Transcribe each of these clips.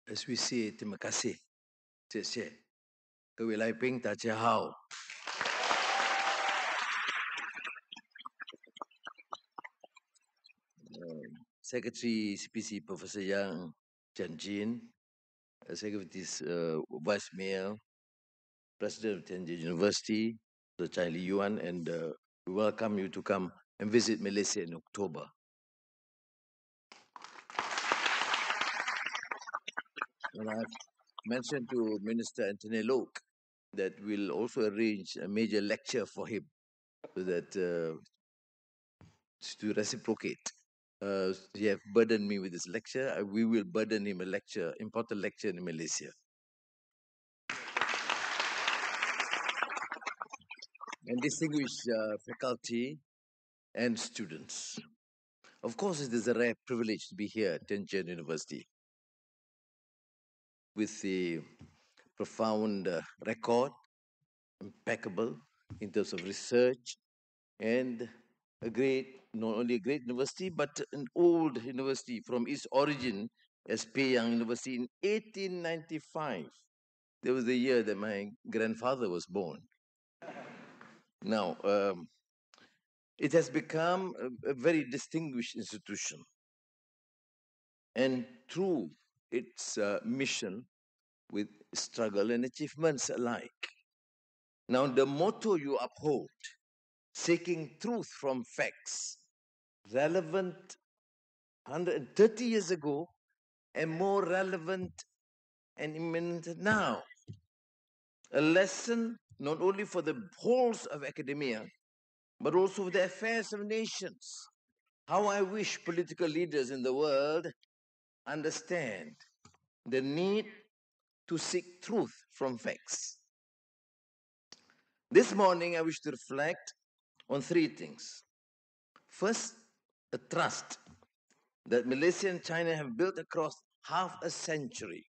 as we say, terima kasih. 谢谢各位来宾，大家好。Secretary CPC Professor Yang Tianjin, Secretary's Vice Mayor, President of Tianjin University, the Chai Li Yuan, and we welcome you to come and visit Malaysia in October. And I've mentioned to Minister Anthony Loke that we'll also arrange a major lecture for him so that to reciprocate. He have burdened me with this lecture. We will burden him a lecture, important lecture in Malaysia. And distinguished faculty and students. Of course, it is a rare privilege to be here at Tianjin University with the profound record, impeccable in terms of research, and a great, not only a great university, but an old university from its origin as Peiyang University in 1895. That was the year that my grandfather was born. Now, it has become a very distinguished institution. And through its mission with struggle and achievements alike. Now, the motto you uphold, seeking truth from facts, relevant 130 years ago and more relevant and imminent now. A lesson not only for the halls of academia, but also for the affairs of nations. How I wish political leaders in the world understand the need to seek truth from facts. This morning, I wish to reflect on three things. First, a trust that Malaysia and China have built across half a century,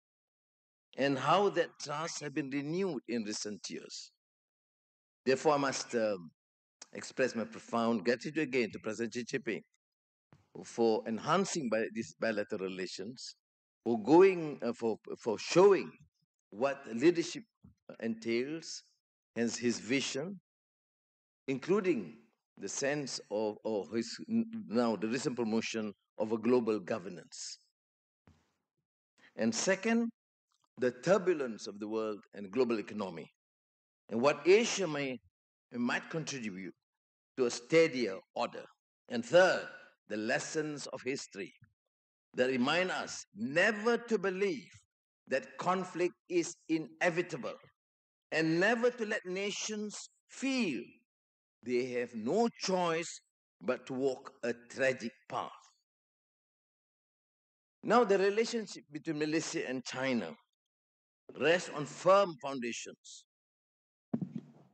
and how that trust has been renewed in recent years. Therefore, I must express my profound gratitude again to President Xi Jinping for enhancing these bilateral relations, for showing what leadership entails, hence his vision, including the sense of his now the recent promotion of a global governance. And second, the turbulence of the world and global economy, and what Asia might contribute to a steadier order. And third, the lessons of history that remind us never to believe that conflict is inevitable, and never to let nations feel they have no choice but to walk a tragic path. Now, the relationship between Malaysia and China rests on firm foundations.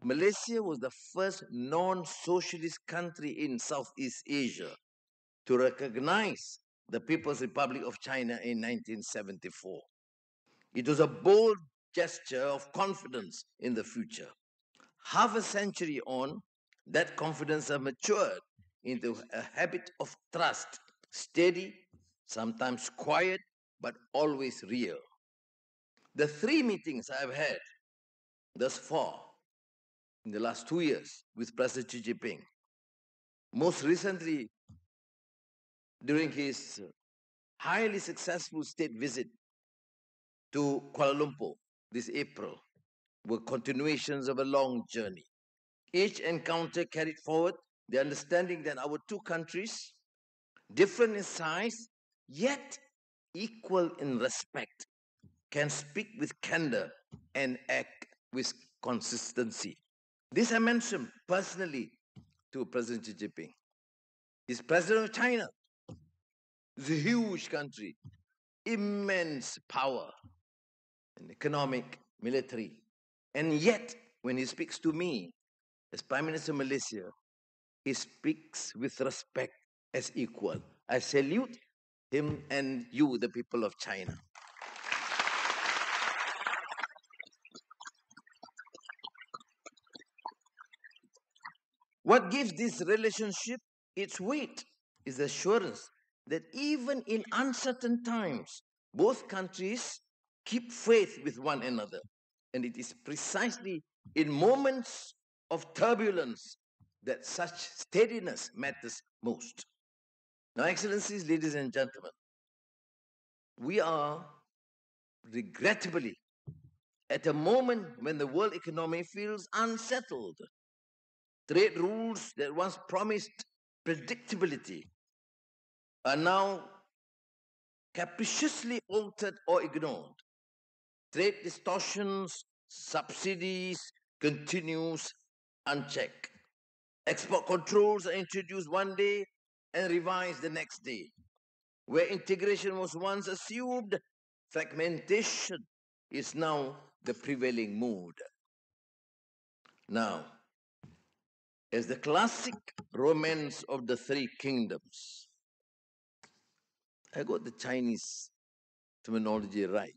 Malaysia was the first non-socialist country in Southeast Asia to recognize the People's Republic of China in 1974. It was a bold gesture of confidence in the future. Half a century on, that confidence has matured into a habit of trust, steady, sometimes quiet, but always real. The three meetings I've had thus far in the last 2 years with President Xi Jinping, most recently during his highly successful state visit to Kuala Lumpur this April, were continuations of a long journey. Each encounter carried forward the understanding that our two countries, different in size, yet equal in respect, can speak with candor and act with consistency. This I mentioned personally to President Xi Jinping. He's president of China. It's a huge country, immense power, and economic, military. And yet, when he speaks to me as Prime Minister of Malaysia, he speaks with respect as equal. I salute him and you, the people of China. What gives this relationship its weight is the assurance that even in uncertain times, both countries keep faith with one another. And it is precisely in moments of turbulence that such steadiness matters most. Now, Excellencies, ladies and gentlemen, we are regrettably at a moment when the world economy feels unsettled. Trade rules that once promised predictability are now capriciously altered or ignored. Trade distortions, subsidies continues unchecked. Export controls are introduced one day and revised the next day. Where integration was once assumed, fragmentation is now the prevailing mood. Now, as the classic romance of the three kingdoms, I got the Chinese terminology right,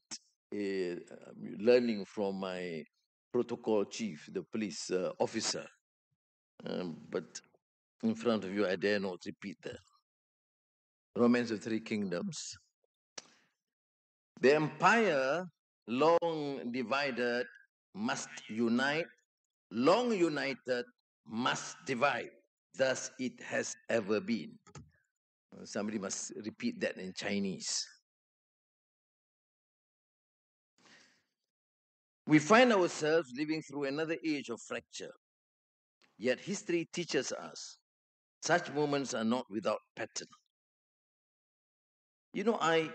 learning from my protocol chief, the police officer. But in front of you, I dare not repeat that. Romance of Three Kingdoms. The empire, long divided, must unite. Long united, must divide. Thus it has ever been. Somebody must repeat that in Chinese. We find ourselves living through another age of fracture. Yet history teaches us such moments are not without pattern. You know, I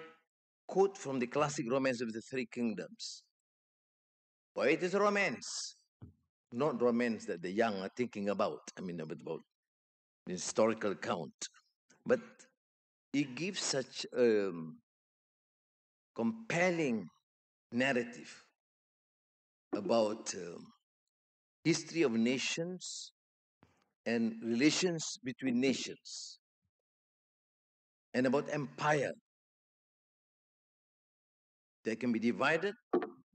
quote from the classic romance of the Three Kingdoms. Why it is a romance, not romance that the young are thinking about. I mean, about the historical account. But it gives such a compelling narrative about history of nations and relations between nations, and about empire that can be divided,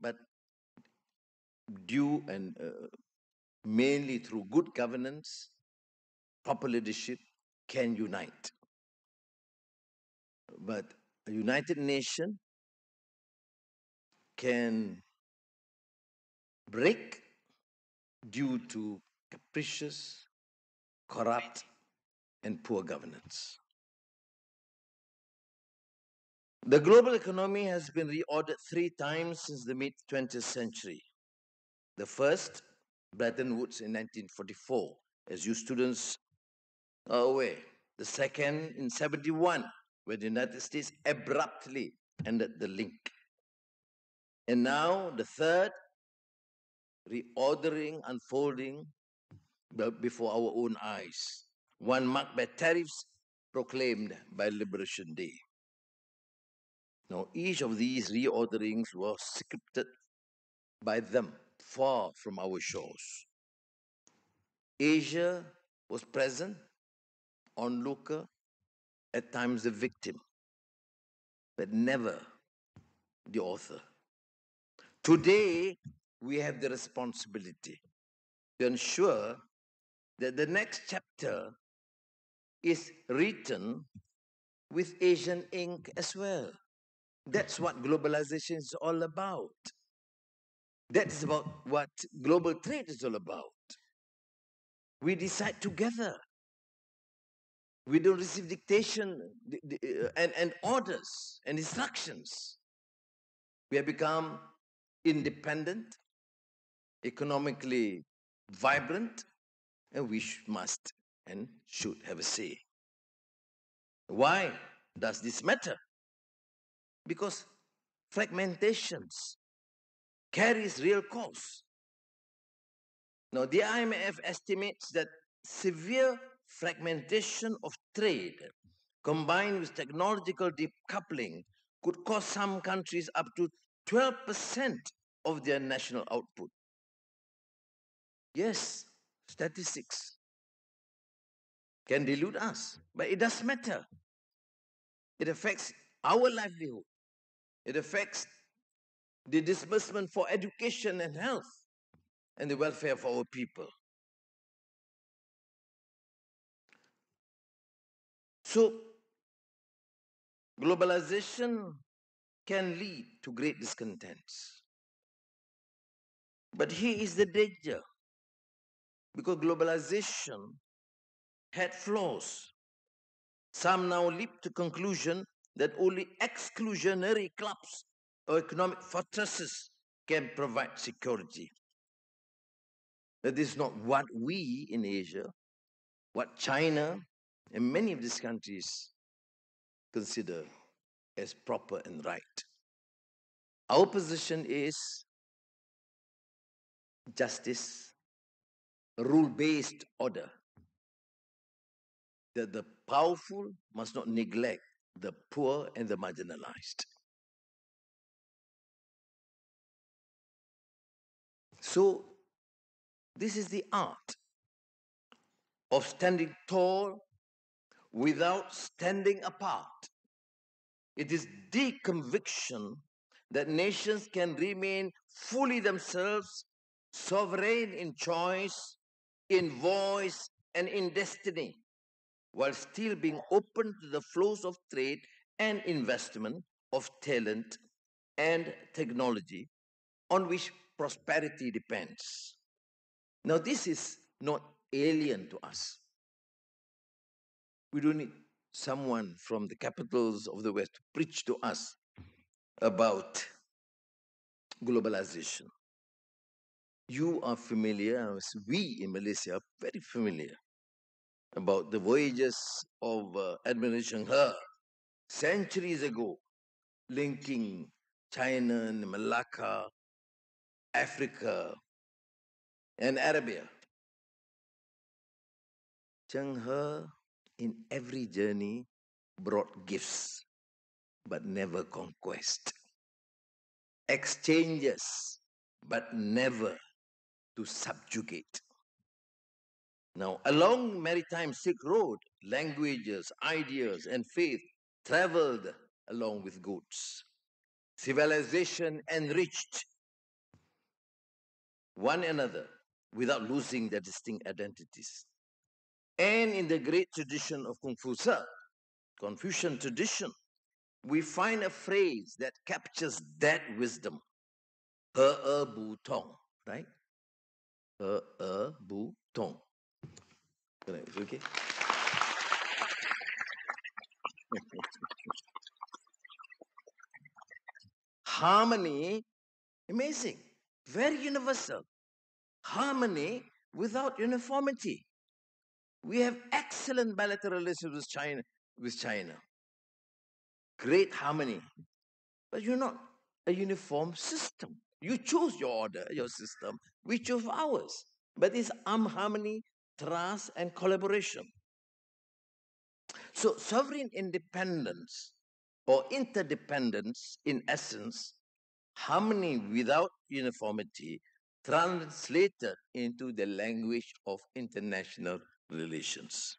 but due and mainly through good governance, proper leadership, can unite. But a united nation can break due to capricious, corrupt, and poor governance. The global economy has been reordered 3 times since the mid-20th century. The first, Bretton Woods in 1944, as you students are aware. The second in 71, when the United States abruptly ended the link. And now the third, reordering, unfolding before our own eyes. One marked by tariffs proclaimed by Liberation Day. Now, each of these reorderings was scripted by them far from our shores. Asia was present, onlooker, at times the victim, but never the author. Today, we have the responsibility to ensure that the next chapter is written with Asian ink as well. That's what globalization is all about. That's about what global trade is all about. We decide together. We don't receive dictation and orders and instructions. We have become independent, economically vibrant, and we must and should have a say. Why does this matter? Because fragmentations carries real costs. Now, the IMF estimates that severe fragmentation of trade combined with technological decoupling could cost some countries up to 12% of their national output. Yes, statistics can delude us, but it does matter. It affects our livelihood. It affects the disbursement for education and health and the welfare of our people. So, globalization can lead to great discontents. But here is the danger, because globalization had flaws. Some now leap to conclusion that only exclusionary clubs or economic fortresses can provide security. That is not what we in Asia, what China and many of these countries consider as proper and right. Our position is justice, rule-based order, that the powerful must not neglect the poor and the marginalized. So, this is the art of standing tall without standing apart. It is the conviction that nations can remain fully themselves, sovereign in choice, in voice, and in destiny, while still being open to the flows of trade and investment, of talent and technology, on which prosperity depends. Now, this is not alien to us. We don't need someone from the capitals of the West to preach to us about globalization. You are familiar, as we in Malaysia are very familiar, about the voyages of Admiral Cheng He centuries ago, linking China and Malacca, Africa, and Arabia. Cheng He, in every journey, brought gifts, but never conquest. Exchanges, but never to subjugate. Now, along maritime Silk Road, languages, ideas, and faith traveled along with goods. Civilization enriched one another without losing their distinct identities. And in the great tradition of Confucian tradition, we find a phrase that captures that wisdom. He bu tong, right? He bu tong. Okay? Harmony, amazing, very universal. Harmony without uniformity. We have excellent bilateral relations with China. Great harmony. But you're not a uniform system. You choose your order, your system. We choose ours. But it's harmony, trust, and collaboration. So sovereign independence or interdependence, in essence, harmony without uniformity, translated into the language of international relations.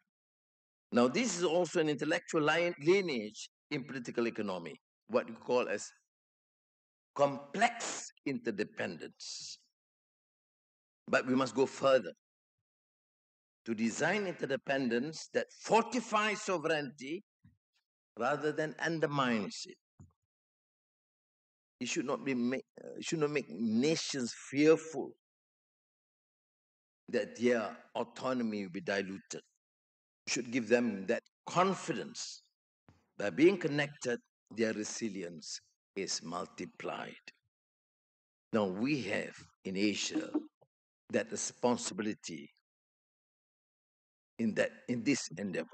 Now, this is also an intellectual lineage in political economy, what you call as complex interdependence. But we must go further to design interdependence that fortifies sovereignty rather than undermines it. It should not make nations fearful that their autonomy will be diluted. We should give them that confidence. By being connected, their resilience is multiplied. Now we have in Asia that responsibility in this endeavor.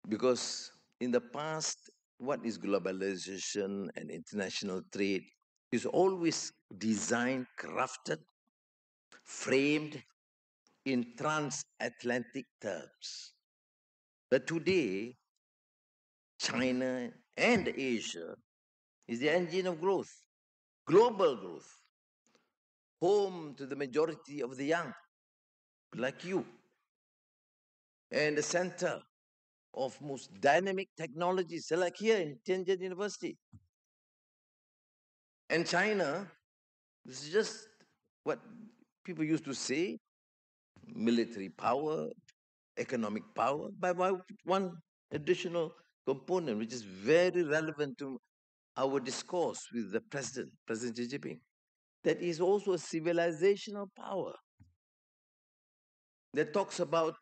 Because in the past, what is globalization and international trade is always designed, crafted, framed in transatlantic terms. But today, China and Asia is the engine of growth, global growth, home to the majority of the young, like you, and the center of most dynamic technologies, like here in Tianjin University. And China, this is just what people used to say, military power, economic power, by one additional component which is very relevant to our discourse with the President Xi Jinping. That is also a civilizational power that talks about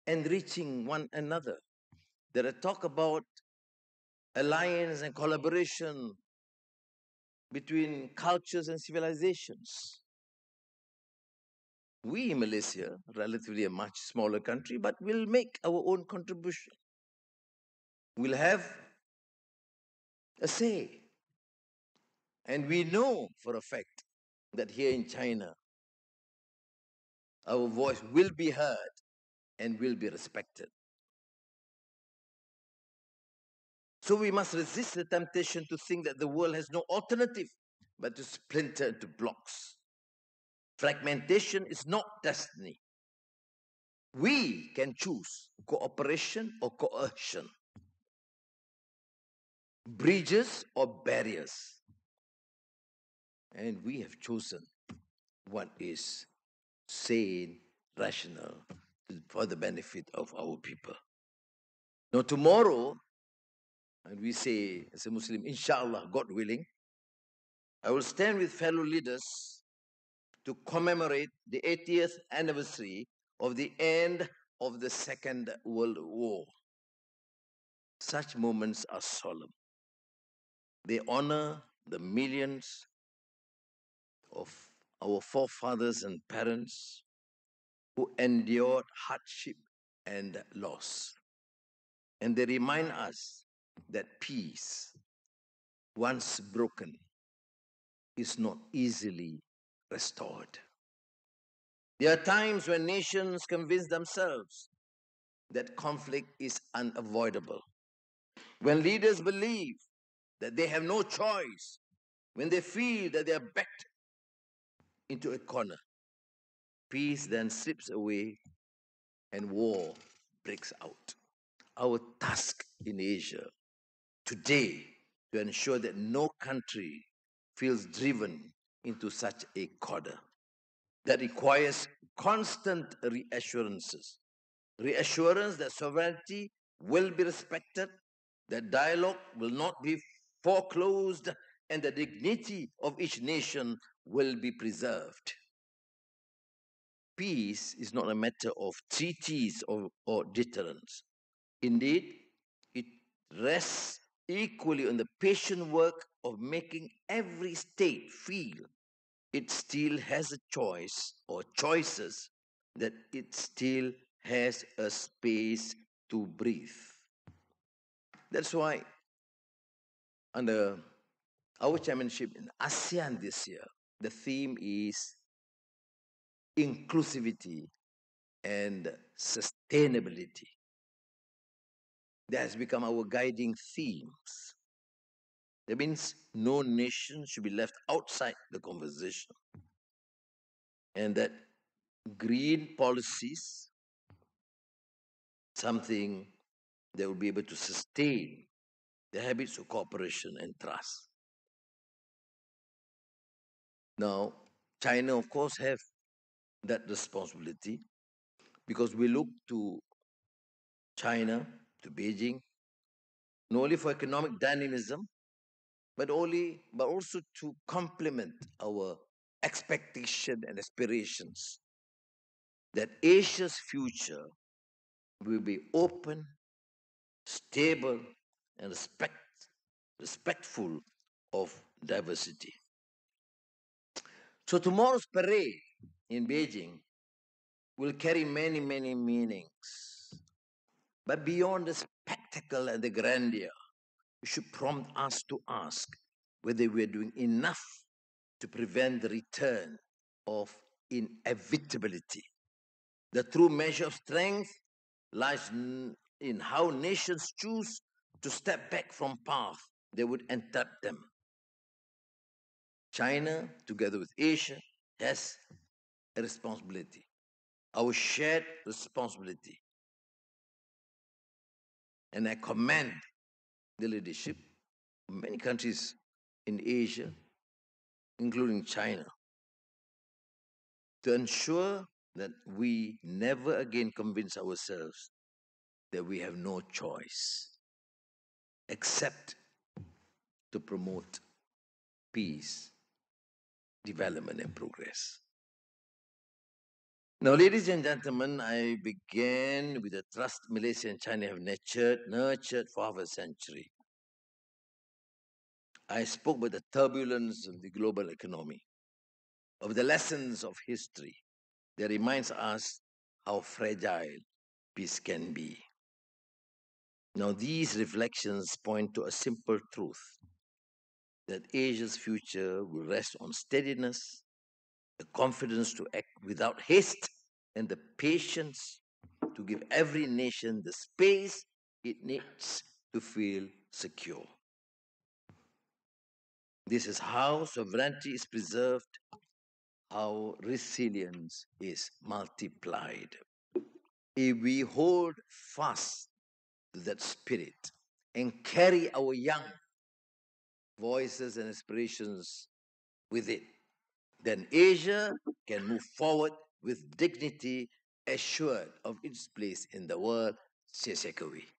enriching one another, that talk about alliance and collaboration between cultures and civilizations. We in Malaysia, relatively a much smaller country, but will make our own contribution. We'll have a say. And we know for a fact that here in China, our voice will be heard and will be respected. So we must resist the temptation to think that the world has no alternative but to splinter into blocks. Fragmentation is not destiny. We can choose cooperation or coercion, bridges or barriers. And we have chosen what is sane, rational, for the benefit of our people. Now tomorrow, and we say as a Muslim, inshallah, God willing, I will stand with fellow leaders to commemorate the 80th anniversary of the end of the Second World War. Such moments are solemn. They honor the millions of our forefathers and parents who endured hardship and loss. And they remind us that peace, once broken, is not easily restored. There are times when nations convince themselves that conflict is unavoidable. When leaders believe that they have no choice, when they feel that they are backed into a corner, peace then slips away and war breaks out. Our task in Asia today to ensure that no country feels driven into such a corner. That requires constant reassurances. Reassurance that sovereignty will be respected, that dialogue will not be foreclosed, and the dignity of each nation will be preserved. Peace is not a matter of treaties or deterrence. Indeed, it rests equally on the patient work of making every state feel it still has a choice or choices, that it still has a space to breathe. That's why under our chairmanship in ASEAN this year, the theme is inclusivity and sustainability. That has become our guiding themes. That means no nation should be left outside the conversation. And that green policies, something that will be able to sustain the habits of cooperation and trust. Now, China, of course, have that responsibility because we look to China, to Beijing, not only for economic dynamism, but also to complement our expectation and aspirations that Asia's future will be open, stable, and respectful of diversity. So tomorrow's parade in Beijing will carry many, many meanings. But beyond the spectacle and the grandeur, it should prompt us to ask whether we are doing enough to prevent the return of inevitability. The true measure of strength lies in how nations choose to step back from paths that would entrap them. China, together with Asia, has a responsibility, our shared responsibility. And I commend the leadership of many countries in Asia, including China, to ensure that we never again convince ourselves that we have no choice. except to promote peace, development, and progress. Now, ladies and gentlemen, I began with the trust Malaysia and China have nurtured for half a century. I spoke about the turbulence of the global economy, of the lessons of history that reminds us how fragile peace can be. Now, these reflections point to a simple truth that Asia's future will rest on steadiness, the confidence to act without haste, and the patience to give every nation the space it needs to feel secure. This is how sovereignty is preserved, how resilience is multiplied. If we hold fast to that spirit and carry our young voices and aspirations with it, then Asia can move forward with dignity, assured of its place in the world. 谢谢各位。